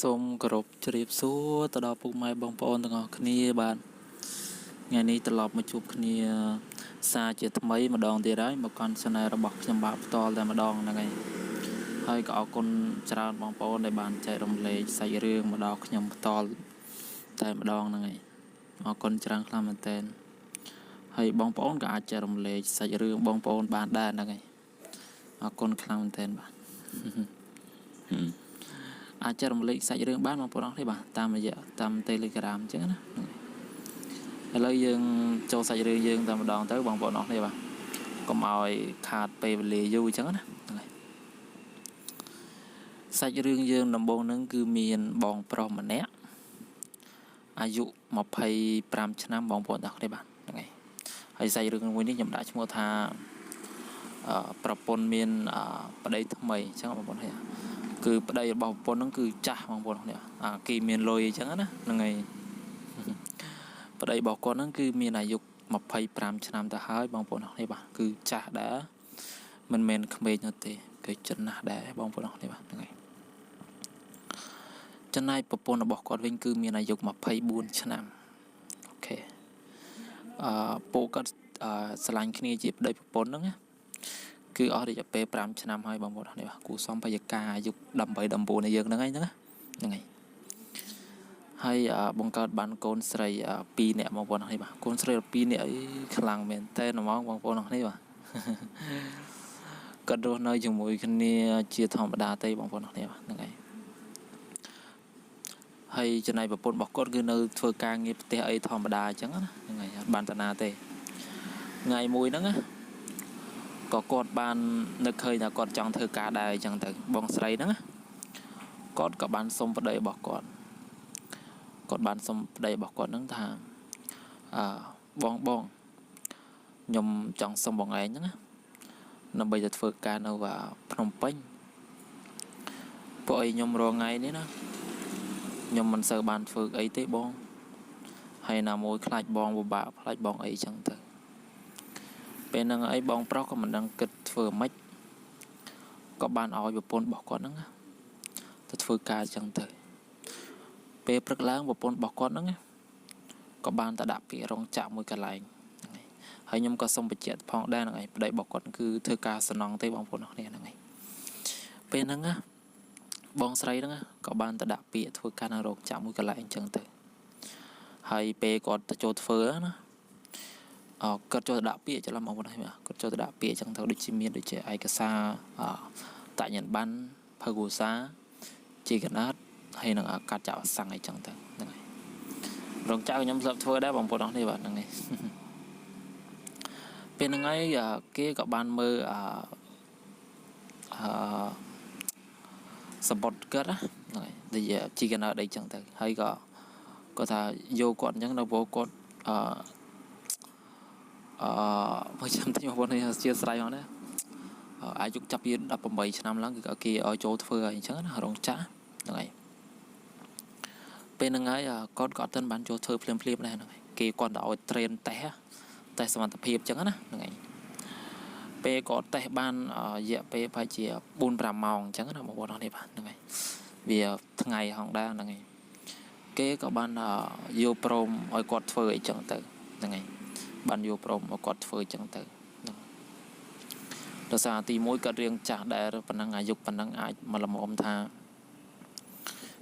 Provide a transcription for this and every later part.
សូមគោរពជ្រាបសួរទៅដល់ពុកម៉ែបងប្អូនទាំងអស់គ្នាបាទថ្ងៃនេះត្រឡប់មកជួបគ្នាសារជាថ្មីម្ដងទៀតហើយមកកាន់ channel របស់ខ្ញុំបាទផ្ទាល់តែម្ដងហ្នឹងហើយក៏អរគុណច្រើនបងប្អូនដែលបានចែករំលែកសាច់រឿងមកដល់ខ្ញុំផ្ទាល់តែម្ដងហ្នឹងហើយអរគុណច្រើនខ្លាំងមែនទែនហើយបងប្អូនក៏អាចចែករំលែកសាច់រឿងបងប្អូនបានដែរហ្នឹងហើយអរគុណខ្លាំងមែនទែនបាទអាចចែករំលែកសាច់រឿងបានបងប្អូនអរគ្នាបាទតាម Telegram អញ្ចឹងណាឥឡូវយើងចូលសាច់រឿងយើងតែម្ដងទៅបងប្អូនអរគ្នាបាទកុំឲ្យខាតពេលវេលាយូរអញ្ចឹងណាហ្នឹងហើយសាច់រឿងយើងដំបូងហ្នឹងគឺមានបងប្រុសម្នាក់អាយុ25ឆ្នាំបងប្អូនអរគ្នាបាទហ្នឹងហើយសាច់រឿងមួយនេះខ្ញុំដាក់ឈ្មោះថាប្រពន្ធមានប្តីថ្មីអញ្ចឹងបងប្អូនឃើញគឺប្តីរបស់ប្រពន្ធហ្នឹងគឺចាស់បងប្អូននេះគេមានលុយអញ្ចឹងណាហ្នឹងហើយប្តីរបស់គាត់ហ្នឹងគឺមានអាយុ25ឆ្នាំទៅហើយបងប្អូននេះបាទគឺចាស់ដែរមិនមែនក្មេងនោះទេគឺចំណាស់ដែរបងប្អូននេះបាទហ្នឹងហើយចំណែកប្រពន្ធរបស់គាត់វិញគឺមានអាយុ24ឆ្នាំអូខេពួកគាត់ស្រឡាញ់គ្នាជាប្តីប្រពន្ធហ្នឹងណាគឺអស់រយៈពេល5ឆ្នាំហើយបងប្អូននេះបាទគូសំបយការអាយុ18 19នៃយើងហ្នឹងហើយហើយបង្កើតបានកូនស្រី2នាក់បងប្អូននេះបាទកូនស្រី2នាក់អីខ្លាំងមែនតើហ្មងបងប្អូននេះបាទគាត់រស់នៅជាមួយគ្នាជាធម្មតាទេបងប្អូននេះបាទហ្នឹងហើយចំណែកប្រពន្ធរបស់គាត់គឺនៅធ្វើការងារផ្ទះអីធម្មតាអញ្ចឹងណាហ្នឹងហើយអត់បានតាណាទេថ្ងៃមួយហ្នឹងណាក៏គាត់បាននឹកឃើញថាគាត់ចង់ធ្វើការដែរអញ្ចឹងទៅបងស្រីហ្នឹងគាត់ក៏បានសុំប្តីរបស់គាត់បានសុំប្តីរបស់គាត់ហ្នឹងថាបងខ្ញុំចង់សុំបងឯងហ្នឹងដើម្បីទៅធ្វើការនៅភ្នំពេញពួកអីខ្ញុំរងថ្ងៃនេះណាខ្ញុំមិនសូវបានធ្វើអីទេបងហើយណាមួយខ្លាចបងពិបាកខ្លាចបងអីចឹងទៅពេលហ្នឹងអីបងប្រុសក៏មិនដឹងគិតធ្វើម៉េចក៏បានឲ្យប្រពន្ធរបស់គាត់ហ្នឹងទៅធ្វើការចឹងទៅពេលព្រឹកឡើងប្រពន្ធរបស់គាត់ហ្នឹងក៏បានទៅដាក់ពាក្យរោងចក្រមួយកន្លែងហើយខ្ញុំក៏សូមបញ្ជាក់ផងដែរហ្នឹងឯងប្តីរបស់គាត់គឺធ្វើការសំណងទេបងប្អូនអរគ្នាហ្នឹងឯងពេលហ្នឹងបងស្រីហ្នឹងក៏បានទៅដាក់ពាក្យធ្វើការនៅរោងចក្រមួយកន្លែងអញ្ចឹងទៅហើយពេលគាត់ទៅចូលធ្វើណាគាត់ចូលទៅដាក់ពាក្យច្រឡំបងប្អូនគាត់ចូលទៅដាក់ពាក្យអញ្ចឹងទៅដូចជាមានដូចជាឯកសារតញ្ញប័ណ្ណភៅគូសាជាកណាត់ហើយនឹងកាត់ចាក់អសង្ឃអីចឹងទៅហ្នឹងហើយរោងចក្រខ្ញុំស្លាប់ធ្វើដែរបងប្អូនអរគ្នាបាទហ្នឹងហើយពេលហ្នឹងហើយគេក៏បានមើលសម្បត្តិគាត់ណាហ្នឹងហើយដូចជាកណាត់អីចឹងទៅហើយក៏គាត់ថាយកគាត់អញ្ចឹងនៅព្រោះគាត់មកចាំតែបងប្អូននេះជាស្រ័យហ្នឹងណាអាយុចាប់ពី18ឆ្នាំឡើងគឺគេឲ្យចូលធ្វើហើយអញ្ចឹងណារោងចក្រហ្នឹងហើយពេលហ្នឹងហើយគាត់ក៏អត់ទាន់បានចូលធ្វើភ្លាមដែរហ្នឹងហើយគេគាត់ទៅឲ្យ train តេស្តសមត្ថភាពអញ្ចឹងណាហ្នឹងហើយពេលគាត់តេស្តបានរយៈពេលប្រហែលជា 4-5 ម៉ោងអញ្ចឹងណាបងប្អូននេះបាទហ្នឹងហើយវាថ្ងៃហងដែរហ្នឹងហើយគេក៏បានយកព្រមឲ្យគាត់ធ្វើអីចឹងទៅហ្នឹងហើយបានយកព្រមឲ្យគាត់ធ្វើអញ្ចឹងទៅដោយសារទី1គាត់រៀងចាស់ដែរប៉ុណ្ណឹងអាយុប៉ុណ្ណឹងអាចមកលំអមថា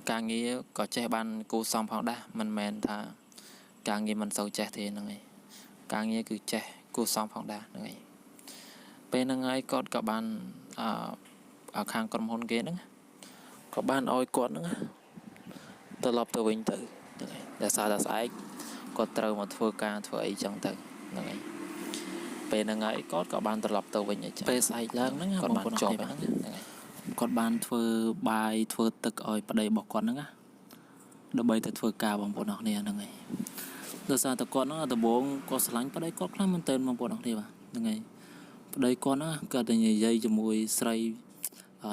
ការងារក៏ចេះបានគូសំផងដែរមិនមែនថាការងារមិនសូវចេះទេហ្នឹងហើយការងារគឺចេះគូសំផងដែរហ្នឹងហើយពេលហ្នឹងហើយគាត់ក៏បានខាងក្រុមហ៊ុនគេហ្នឹងក៏បានឲ្យគាត់ហ្នឹងត្រឡប់ទៅវិញទៅហ្នឹងហើយដោយសារតែស្អែកគាត់ត្រូវមកធ្វើការធ្វើអីចឹងទៅហ្នឹងហើយពេលហ្នឹងហើយគាត់ក៏បានត្រឡប់ទៅវិញអីចឹងពេលស្អែកឡើងហ្នឹងគាត់បានជាប់ហ្នឹងហើយគាត់បានធ្វើបាយធ្វើទឹកឲ្យប្តីរបស់គាត់ហ្នឹងណាដើម្បីទៅធ្វើការបងប្អូនអរគ្នាហ្នឹងហើយដោយសារតែគាត់ហ្នឹងដំបូងគាត់ស្រឡាញ់ប្តីគាត់ខ្លាំងមែនទែនបងប្អូនអរគ្នាបាទហ្នឹងហើយប្តីគាត់ណាគាត់តែនិយាយជាមួយស្រី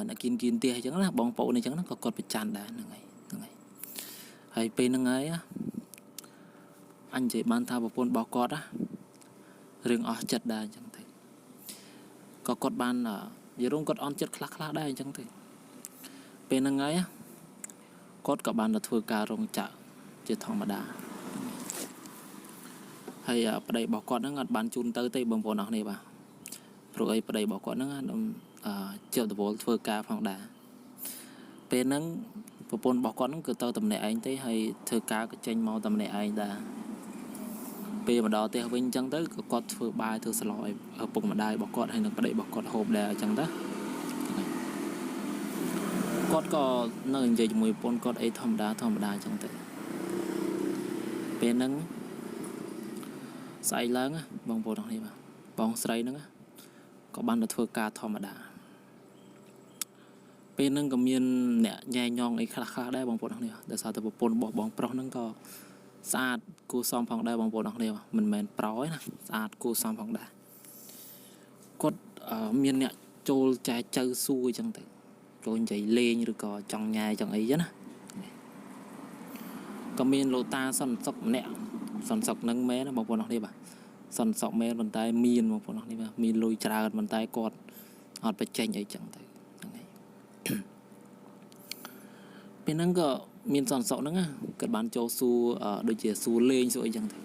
អ្នកគៀនផ្ទះអញ្ចឹងណាបងប្អូនអញ្ចឹងណាក៏គាត់ប្រច័ណ្ឌដែរហ្នឹងហើយហើយពេលហ្នឹងហើយអញនិយាយបានថាប្រពន្ធរបស់គាត់ណារឿងអស់ចិត្តដែរអញ្ចឹងទៅក៏គាត់បានយល់រងគាត់អន់ចិត្តខ្លះដែរអញ្ចឹងទៅពេលហ្នឹងហើយ គាត់ក៏បានទៅធ្វើការរោងចក្រជាធម្មតាហើយប្តីរបស់គាត់ហ្នឹងអត់បានជូនទៅទេបងប្អូនអរគ្នាបាទព្រោះអីប្តីរបស់គាត់ហ្នឹងជាប់តវល់ធ្វើការផងដែរពេលហ្នឹងប្រពន្ធរបស់គាត់ហ្នឹងគឺទៅតែម្នាក់ឯងទេហើយធ្វើការក៏ចេញមកតែម្នាក់ឯងដែរពេលមកដល់ផ្ទះវិញអញ្ចឹងទៅក៏គាត់ធ្វើបាយធ្វើស្លឲ្យឪពុកម្ដាយរបស់គាត់ហើយនឹងប្តីរបស់គាត់ហូបដែរអញ្ចឹងទៅគាត់ក៏នៅនិយាយជាមួយប្រពន្ធគាត់អីធម្មតាអញ្ចឹងទៅពេលហ្នឹងស្អែកឡើងបងប្អូនទាំងនេះបាទបងស្រីហ្នឹងក៏បានទៅធ្វើការធម្មតាពេលហ្នឹងក៏មានអ្នកញ៉ែញងអីខ្លះដែរបងប្អូនទាំងនេះដោយសារតែប្រពន្ធរបស់បងប្រុសហ្នឹងក៏ស្អាតគួរសមផងដែរបងប្អូនទាំងនេះមិនមែនប្រោទេណាស្អាតគួរសមផងដែរគាត់មានអ្នកចូលចែចៅសួរអញ្ចឹងទៅចូលនិយាយលេងឬក៏ចង់ញ៉ែចង់អីចឹងណាក៏មានលោកតាសន្តិសុខម្នាក់សន្តិសុខហ្នឹងមែនណាបងប្អូនទាំងនេះបាទសន្តិសុខមែនប៉ុន្តែមានបងប្អូនទាំងនេះបាទមានលុយច្រើនប៉ុន្តែគាត់អត់បញ្ចេញអីចឹងទៅហ្នឹងហើយពេលហ្នឹងក៏មានសន្តិសុខហ្នឹងគាត់បានចូលសួរដូចជាសួរលេងសួរអីចឹងទៅ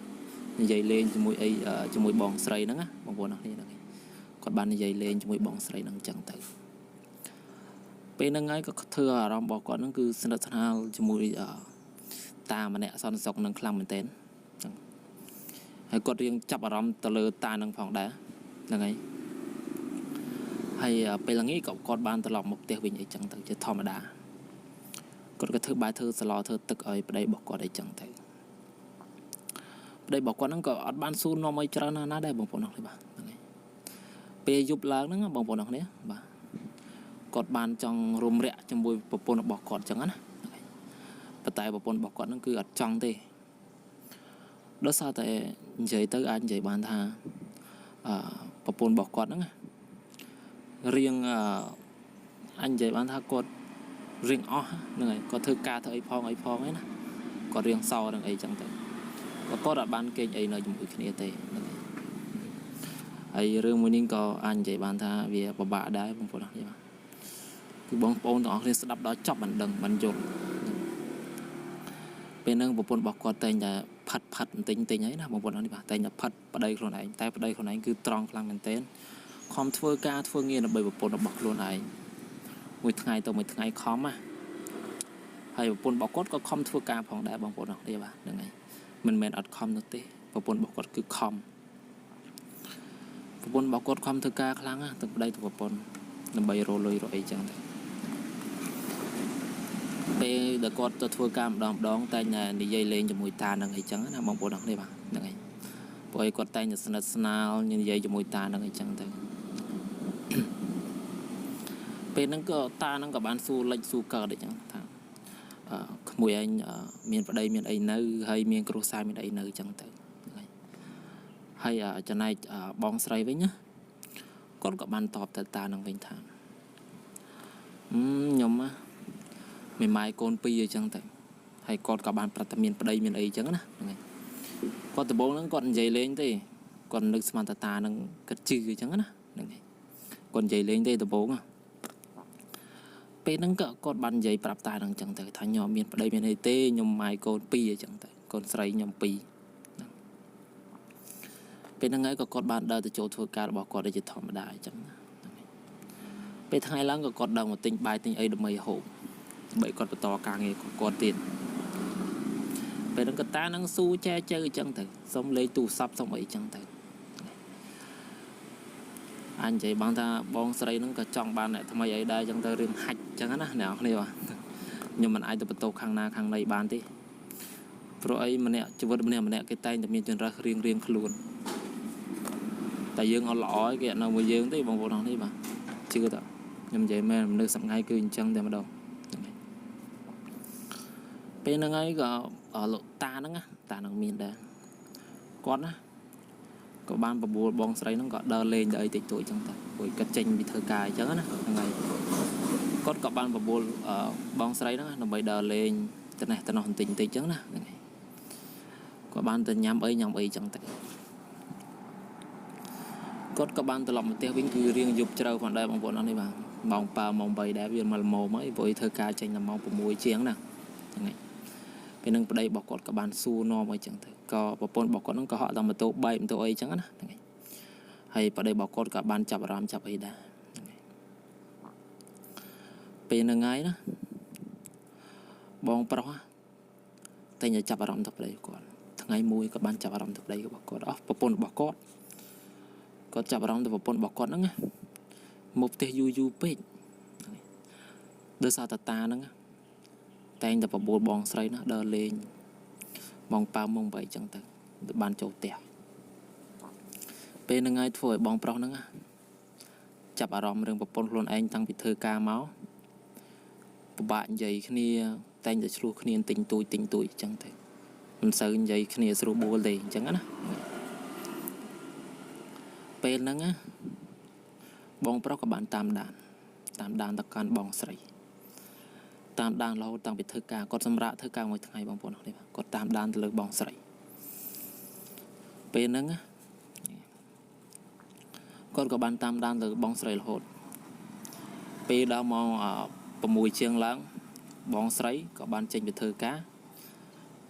និយាយលេងជាមួយអីជាមួយបងស្រីហ្នឹងណាបងប្អូនទាំងនេះហ្នឹងគាត់បាននិយាយលេងជាមួយបងស្រីហ្នឹងចឹងទៅពេលហ្នឹងហើយក៏ធ្វើអារម្មណ៍របស់គាត់ហ្នឹងគឺស្និទ្ធស្នាលជាមួយតាម្នាក់សន្តិសុខនឹងខ្លាំងមែនទែនចឹងហើយគាត់រៀងចាប់អារម្មណ៍ទៅលើតានឹងផងដែរហ្នឹងហើយពេលល្ងាចក៏គាត់បានត្រឡប់មកផ្ទះវិញអីចឹងទៅជាធម្មតាគាត់ក៏ធ្វើបាយធ្វើស្លធ្វើទឹកឲ្យប្តីរបស់គាត់អីចឹងទៅប្តីរបស់គាត់ហ្នឹងក៏អត់បានសួរនាំអីច្រើនណាស់ដែរបងប្អូនអរគ្នាបាទហ្នឹងហើយពេលយប់ឡើងហ្នឹងបងប្អូនអរគ្នាបាទគាត់បានចង់រំរាក់ជាមួយប្រពន្ធរបស់គាត់ចឹងណាប៉ុន្តែប្រពន្ធរបស់គាត់ហ្នឹងគឺអត់ចង់ទេដោយសារតែនិយាយទៅអាចនិយាយបានថាប្រពន្ធរបស់គាត់ហ្នឹងរៀងអាចនិយាយបានថាគាត់រៀងអស់ហ្នឹងហើយគាត់ធ្វើការធ្វើអីផងហ្នឹងណាគាត់រៀងសោនឹងអីចឹងទៅគាត់អត់បានគេងអីនៅជាមួយគ្នាទេហ្នឹងហើយរឿងមួយនេះក៏អាចនិយាយបានថាវាពិបាកដែរបងប្អូនអរគ្នាបាទគឺបងប្អូនទាំងអស់គ្នាស្ដាប់ដល់ចប់មិនដឹងមិនយល់ពេលហ្នឹងប្រពន្ធរបស់គាត់តែងតែផាត់បន្តិចហើយណាបងប្អូនអរនេះបាទតែងតែផាត់ប្តីខ្លួនឯងតែប្តីខ្លួនឯងគឺត្រង់ខ្លាំងមែនទែនខំធ្វើការធ្វើងារដើម្បីប្រពន្ធរបស់ខ្លួនឯងមួយថ្ងៃទៅមួយថ្ងៃខំណាហើយប្រពន្ធរបស់គាត់ក៏ខំធ្វើការផងដែរបងប្អូនអរនេះបាទហ្នឹងហើយមិនមែនអត់ខំនោះទេប្រពន្ធរបស់គាត់គឺខំប្រពន្ធរបស់គាត់ខំធ្វើការខ្លាំងណាទាំងប្តីទាំងប្រពន្ធដើម្បីរកលុយរកអីចឹងទៅពេលដែលគាត់ទៅធ្វើការម្ដងតែនិយាយលេងជាមួយតានឹងអីចឹងណាបងប្អូនអរគ្នាបាទហ្នឹងហើយព្រោះគាត់តែងតែស្និទ្ធស្នាលនិយាយជាមួយតានឹងអីចឹងទៅពេលហ្នឹងក៏តានឹងក៏បានសួរលិចសួរកើតអីចឹងថាក្មួយឯងមានប្តីមានអីនៅហើយមានគ្រួសារមានអីនៅចឹងទៅហ្នឹងហើយចំណែកបងស្រីវិញណាគាត់ក៏បានតបទៅតានឹងវិញថាខ្ញុំមេម៉ាយកូនពីរអញ្ចឹងទៅហើយគាត់ក៏បានប្រាប់ថាមានប្តីមានអីអញ្ចឹងណាហ្នឹងហើយគាត់ដំបូងហ្នឹងគាត់និយាយលេងទេគាត់នឹកស្មានតានឹងគិតជឿអញ្ចឹងណាហ្នឹងហើយគាត់និយាយលេងទេដំបូងពេលហ្នឹងក៏គាត់បាននិយាយប្រាប់តានឹងអញ្ចឹងទៅថាខ្ញុំមានប្តីមានអីទេខ្ញុំម៉ាយកូនពីរអញ្ចឹងទៅកូនស្រីខ្ញុំពីរពេលហ្នឹងហើយក៏គាត់បានដើរទៅចូលធ្វើការរបស់គាត់ដូចជាធម្មតាអញ្ចឹងណាពេលថ្ងៃឡើងក៏គាត់ដើរមកទិញបាយទិញអីដើម្បីហូបបីគាត់បន្តការងារគាត់ទៀតពេលហ្នឹងក៏តានឹងស៊ូចែចៅអញ្ចឹងទៅសុំលេខទូរស័ព្ទសុំអីអញ្ចឹងទៅអញនិយាយបានថាបងស្រីហ្នឹងក៏ចង់បានអ្នកថ្មីអីដែរអញ្ចឹងទៅរឿងហាច់អញ្ចឹងណាអ្នកនរគ្នាបាទខ្ញុំមិនអាចទៅបន្តខាងណាខាងណីបានទេព្រោះអីម្នាក់ជីវិតម្នាក់គេតែងតែមានចន្ទរះរៀងខ្លួនតែយើងអត់ល្អគេអត់នៅមួយយើងទេបងប្អូនអរនេះបាទជឿតើខ្ញុំនិយាយមែនមនុស្សសប្ងៃគឺអញ្ចឹងតែម្ដងពេលហ្នឹងហើយក៏លោកតាហ្នឹងមានដែរគាត់ណាក៏បានបបួលបងស្រីហ្នឹងក៏ដើរលេងទៅអីតិចតួចអញ្ចឹងទៅព្រោះគាត់ចេញពីធ្វើការអញ្ចឹងណាហ្នឹងហើយគាត់ក៏បានបបួលបងស្រីហ្នឹងដើម្បីដើរលេងទៅនេះទៅនោះបន្តិចអញ្ចឹងណាហ្នឹងហើយគាត់បានទៅញ៉ាំអីអញ្ចឹងទៅគាត់ក៏បានត្រឡប់មកផ្ទះវិញគឺរៀងយប់ជ្រៅផងដែរបងប្អូនអរនេះបាទម៉ោង7ម៉ោង8ដែរវាមកល្មមហើយព្រោះធ្វើការចេញដល់ម៉ោង6ជាងណា này bên nâng đây bọc cột các bạn su no mới chẳng thấy có bộ phận bọc cột nó có họ làm một tổ bay một tổ ấy chẳng á hay ở đây bọc cột các bạn chập ram chập ấy đã bên nâng ấy đó bong pro tay nhà chập ram tập đây còn thằng ấy mùi các bạn chập ram tập đây bọc cột đó bộ phận bọc cột có chập ram tập bộ phận bọc cột đó nghe một tia yu pet đưa sao ta nó tay tập bộ bong xoay nó đờ lên bong bao mông vậy chẳng tới ban châu tè bên ngay thôi bong pro nó chập ở ròm rừng bọc luôn anh tăng bị thơ ca máu bạn dày khi tay để xu khi tình tuổi chẳng thể mình sợ dày khi xu bùa lì chẳng á bên nó bong pro các bạn tam đàn tập can bong xoay tam đàn lâu tăng bị thơ ca có xâm rạ thơ ca mỗi ngày bong bóng này có tam đàn từ bong xoay bên nó con có ban tam đàn từ bong xoay là hột bên đó mong mùi chiêng láng bong xoay có ban tranh bị thơ cá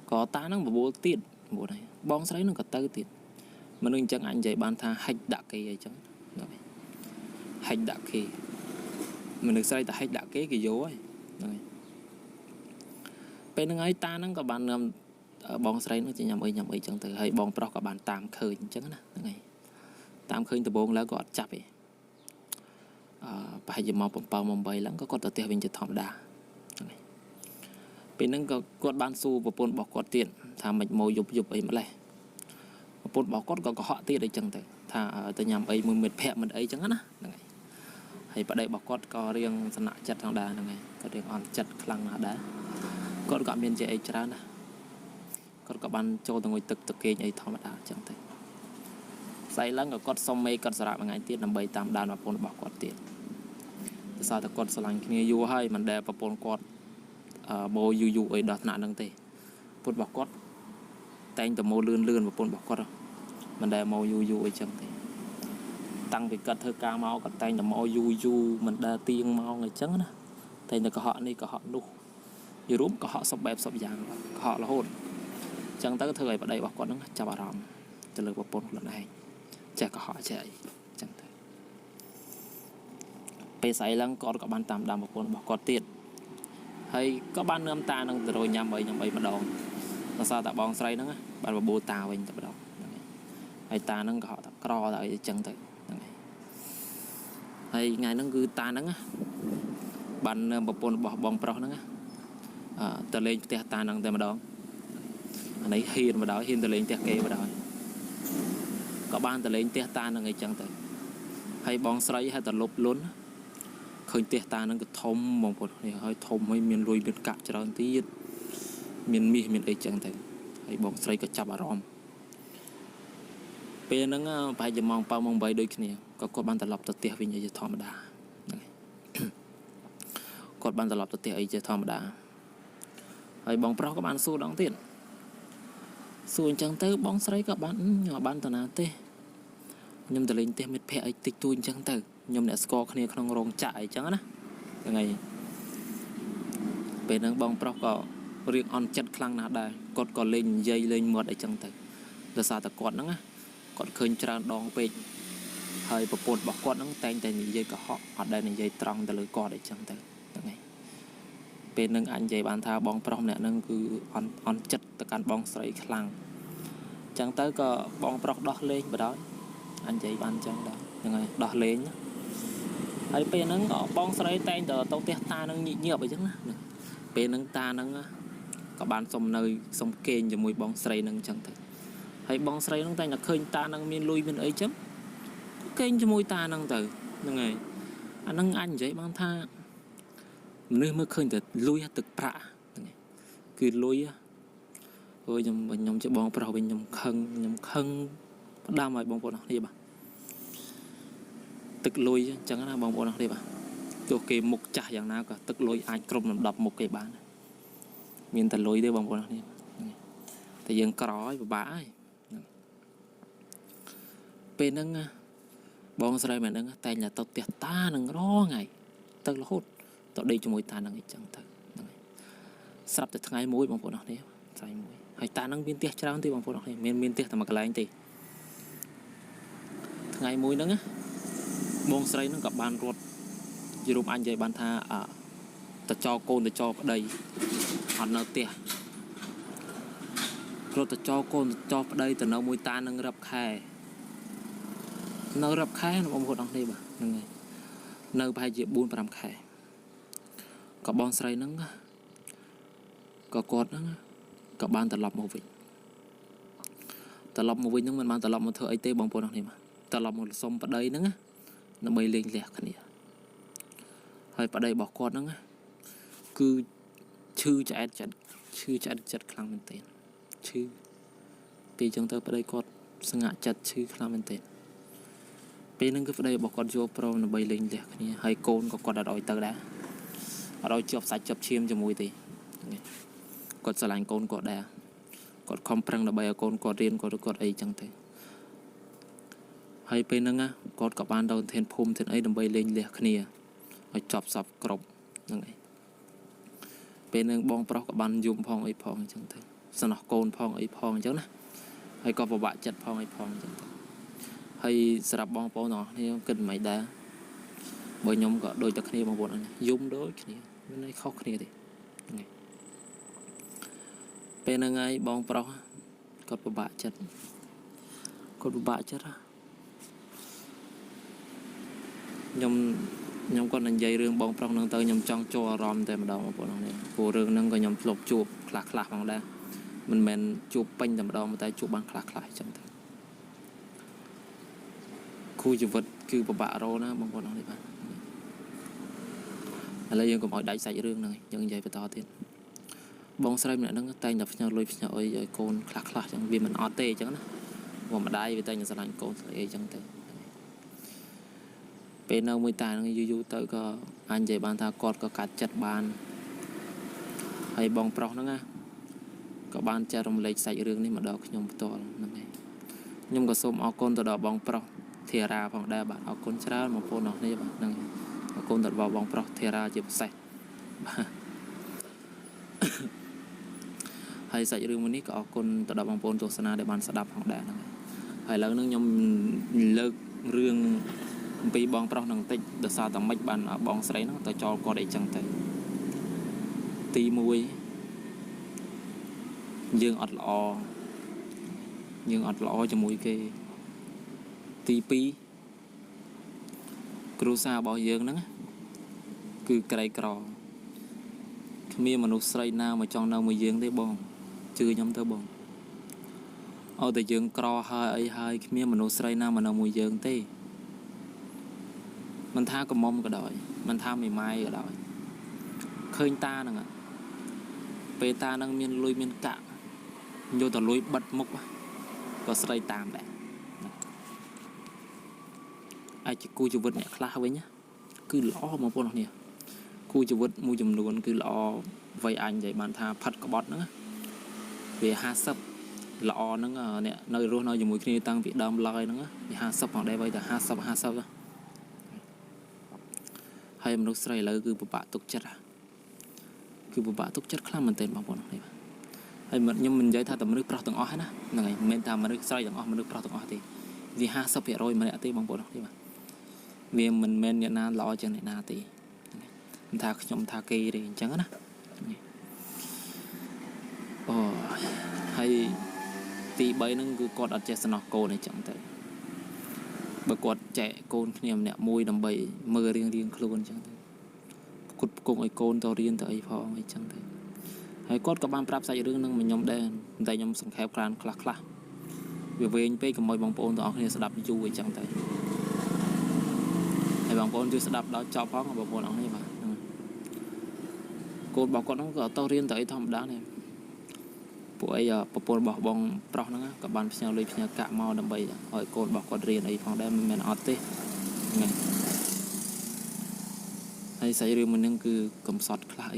có ta nó bố tiết bộ này bong xoay nó có tơ tiết mà nên chẳng anh dạy ban tha hạch đạ cây ấy chẳng hạch đạ cây mình được xoay ta hạch đạ cây cái dấu ấy bên nó ấy ta nó có ban bong xoay nó chỉ nhầm ấy chẳng từ hay bong pro có ban tam khơi chẳng này tam khơi từ bông lá gọt chập ấy phải giờ mong bay lắm có con tờ tiền mình chỉ thỏm đà bên nó có con ban su và bồn bọc con tiền thà mình mồi dục ấy mà lại bồn bọc con có họ tiền đấy chẳng từ thà từ nhầm ấy mình mệt mình ấy chẳng á hay ở đây bọc con có riêng sẵn nạ chặt thằng đà này có riêng on chặt khăn là đá con có miền dễ chả nè con có ban châu từ ngồi tực kê ấy thỏm đà chẳng từ say lắm có con sông mây con sạ mà ngày tiết nằm bay tam đàn và bồn bọc con tiền sao ta con slang kia du hay mình đẹp và bồn con bồ du ấy đọt nạn năng tê bồn bọc con tay tầm mô lươn và bồn bọc con mình đẹp màu du ấy chẳng thế tăng vì cật thơ ca máu cật tay tầm mô du mình đa tiên máu người chẳng nè tay là có họ này có họ nu như rúm có họ sọc bẹp sọc vàng có họ là hồn chẳng tới thời ở đây bọc con nó chào bà ròm từ lời bọc bồn lần này chả có họ chạy chẳng thế bây say lăng con có ban tam đàm một con bọc con tiền hay có ban âm ta năng rồi nhầm ấy mà đòn là sao tại bong xoay nó bạn vào bô tàu mình tập đầu hay ta nó họ tập cro lại chân tự hay ngày nó cứ ta nó bạn một con bong pro nó từ lên ta năng mà đón lấy hiền mà đó hiền từ lên kê mà đó có ban từ lên ta năng người chân tự hay bong xoay hay từ lốp lún khơi tiệt ta nó cứ thông mong một này hơi thông hay miền lùi miền cạn cho nó tí miền miền ấy chẳng thể hay bóng xoay có chập ở rom bên nó phải giờ mong bao mong bay đôi kia có ban tập lọc tập tiệt vì như thom đá có ban tập lọc tập tiệt ấy cho thom đá hay bóng pro các bạn xu đóng tiền xu chẳng tới bóng xoay các bạn nhỏ ban tập nào tê nhưng từ lên tiền mệt phe ấy tịch tuôn chẳng tới nhom để score kia không rong chạy chẳng á ngày bên nó bong pro có riêng on chặt khăn nào đây cột có lên dây lên mượt ở chẳng tới là sao ta cột nó cột khơi tràn đòn về hơi bột bột bọc cột nó tay dây cả họ ở đây này dây tròn từ lưỡi cột để chẳng tới ngày bên nó anh dây bàn thao bong pro này nó cứ on chặt từ căn bong xoay khăn chẳng tới có bong pro đo lên vào đó anh dây bàn chẳng đó ngày đo lên ấy bên nó bong xoay tay từ tàu tiệt ta nó nhiều vậy chứ bên nó ta nó có bán sông nơi sông kênh cho mùi bong xoay nó chẳng thể hay bong xoay nó tay là khơi ta nó miên lui bên ấy chấm kênh cho mùi ta nó từ ngày anh vậy bằng tha nơi mới khơi từ lui từ bạ cứ lui ôi nhom cho bong pro bên nhom khân đam mày bong pro nó đi bà tức lôi chẳng là bong bóng đi bà tôi kê một chả dạng nào cả tức lôi ai cầm đập một cái bán miền tây lôi đi bong bóng đi thì dân cõi và bã bên nâng bong xoay mà nâng tay nhà tao tiệt ta nâng rõ ngày tức là hốt tao đi cho mối ta nâng chẳng thật sắp từ ngày mũi bằng phun nó thế sai mũi hay ta năng viên tiết trao thì bằng phun nó thế miên tiết mà cái lại anh thì ngày mũi nữa bông sấy nó gặp bàn ruột chỉ rụm anh dạy bàn tha à ta cho côn ta cho đây họ nó tiệt rồi ta cho côn cho đây từ nó mũi ta năng rập khai nó rập khai nó bằng phun nó thế mà nơi bài chỉ buôn làm khai có bông sấy nó có cột nó có bàn tập lọc một vị tập lọc một vị nhưng mình bàn tập lọc một thợ ấy tê bằng phun nó thế mà tập lọc một sông ở đây nữa nó bay lên lẹt cái này hơi ở đây bỏ con nữa cứ chư chạy chặt khăn mình tiền chư vì chúng tôi ở đây con sang ngã chặt chư khăn mình tiền bênนึงcứ ở đây bỏ con vô pro nó bay lên lẹt cái này hơi côn có con đã đòi tơ đá ở đây chụp sạch chụp chim cho mùi thì con sờ lạnh côn con đá con không prang là bay con riêng con ấy chẳng thế hay bênนึงá con các bạn đầu tiên phum thì ấy đầm bay lên lẹt cái nàyให้จอบสับกรบนั่นไงเป็นหนึ่งบองปลอกกับบันยุมพองไอพองจังเถอะสนอโกนพองไอพองจังนะให้กอบะจัดพองไอพองจังเถอะให้สลับบองปอหนอนี่กินไม่ได้บ่ยมก็โดยตะคณีบางบทอันยุมโดยคณีไม่ได้เข้าคณีดิไงเป็นยังไงบองปลอกกอบะจัดยมnhóm con anh dây rương bong trong nâng tới nhóm trong cho rom tại mà đầu một bọn này của rương nâng có nhóm lục chụp khạc bằng đa mình chụp pin tại mà đầu một tay chụp bằng khạc lại chẳng thể khu chụp vật cứ bạ rô nó bong bọn này bạn là dân có mọi đại sải rương này dân dây phải to tiền bong xoay này nó tay nhập nhau lôi nhau ơi con khạc lại chẳng vì mình ở tê chẳng nó mà đai với tay nhà sản con ấy chẳng thể bên nào mùi tài nó du tới có anh dạy bàn thà cọt có cắt chặt bàn hay bong prong nó nghe có bàn cha rồng lấy sạch rương này mà đọc nhung to năm này nhung có xôm ao con từ đó bong prong thìa ra phòng đa bạn ao con chả một phô nó này bạn năng ao con từ vào bong prong thìa ra chụp sạch hay sạch rương này có ao con từ đó bong phô tổ sana để bàn sạch đập phòng đa hay là nó nhung lực rương vì bong prong năng tích được sao tầm mấy bàn bong sấy nó tới cho có để chẳng thể tì mùi dương ọt lọ cho mùi kê tì pi cru sa bao dương đó cứ cây cỏ mi mà nút sấy nào mà trong nào mùi dương thế bong chưa nhóm thơ bong ở tại dương cỏ hai mi mà nút sấy nào mà nào mùi dương thế mình tha có mông cái đòi mình tha mì mai cái đòi khơi ta nè về ta đang miên lui miên cạn vô tờ lui bật mục có sợi tạm đấy ai chỉ cua chụp vật nhẹ khla với nhá cứ lõ một con này cua chụp vật mua chùm luôn cứ lõ vay anh vậy bạn tha phật có bọt nữa về ha sập lõ nó nè nơi luôn nơi dùng mũi kia tăng vị đam lơi nữa về ha sập ở đây bây giờ ha sập hay mình nói là cứ bạ tục chất khá mình tên bằng bọn này hay nhưng mình giải tha tầm nước prong từng ó hết á này mình tham mình nước xoay từng ó mình nước prong từng ó thì vì ha sắp hiện rồi mình đã tên bằng bọn này mà vì mình nhận na lo cho này na thì mình tha trong tha kỳ thì chẳng á hay thì bây nó cứ cột ở trên sân cô này chẳng thể bởi quạt chạy côn niềm nẹt môi đầm bầy mơ riêng luôn chẳng thế cột cùng ấy côn to riêng tới phong ấy chẳng thế hay quạt các bạn prap sai riêng năng mình nhóm đen tay nhóm sừng khép clan khla về anh pe cầm mồi bóng pôn đó khi sẽ đập chu ấy chẳng thế hay bóng pôn chưa sẽ đập đó cho phong bóng pôn đó này mà cột bảo con nó có to riêng tới thòng đá này buổi bột bỏ bong prong nó các bạn phải lấy phải cạ màu đầm bầy hỏi cột bỏ quạt riêng ấy phòng đem mình ọt thế này hay xảy ra mình đang cứ cầm sọt khla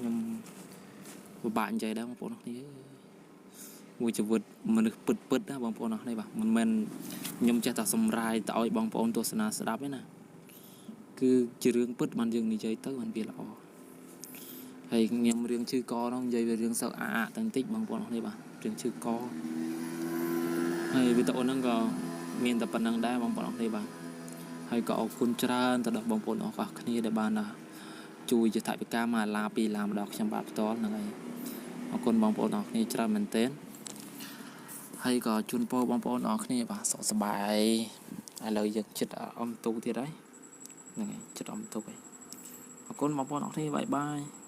nhưng bạn chạy đó một bộ nó này vui chụp vượt mình được bứt đó bong pôn nó này bạn mình nhom chạy tạo sầm rai tạo bong pônตัวสนาสดับấy nè cứ chỉ riêng bứtมันdừng đi chơi tới mình bị lọ ហើយខ្ញុំរឿងឈឺកនោះនិយាយvềរឿងសឹកអាតាំងតិចបងប្អូននេះបាទរឿងឈឺកហើយវីដេអូហ្នឹងក៏មានតែប៉ុណ្្នឹងដែរបងប្អូននេះបាទហើយក៏អរគុណច្រើនទៅដល់បងប្អូនអរគុណគ្នាដែលបានជួយជាថវិកាមកឡាពីឡាម្ដងខ្ញុំបាទផ្ទាល់ហ្នឹងហើយអរគុណបងប្អូនអរគ្នាច្រើនមែនទែនហើយក៏ជូនពរបងប្អូនអរគ្នាបាទសុខសប្បាយឥឡូវយើងចិត្តអំទូទៀតហើយហ្នឹងហើយចិត្តអំទូហើយអរគុណបងប្អូនអរគ្នាបាយបាយ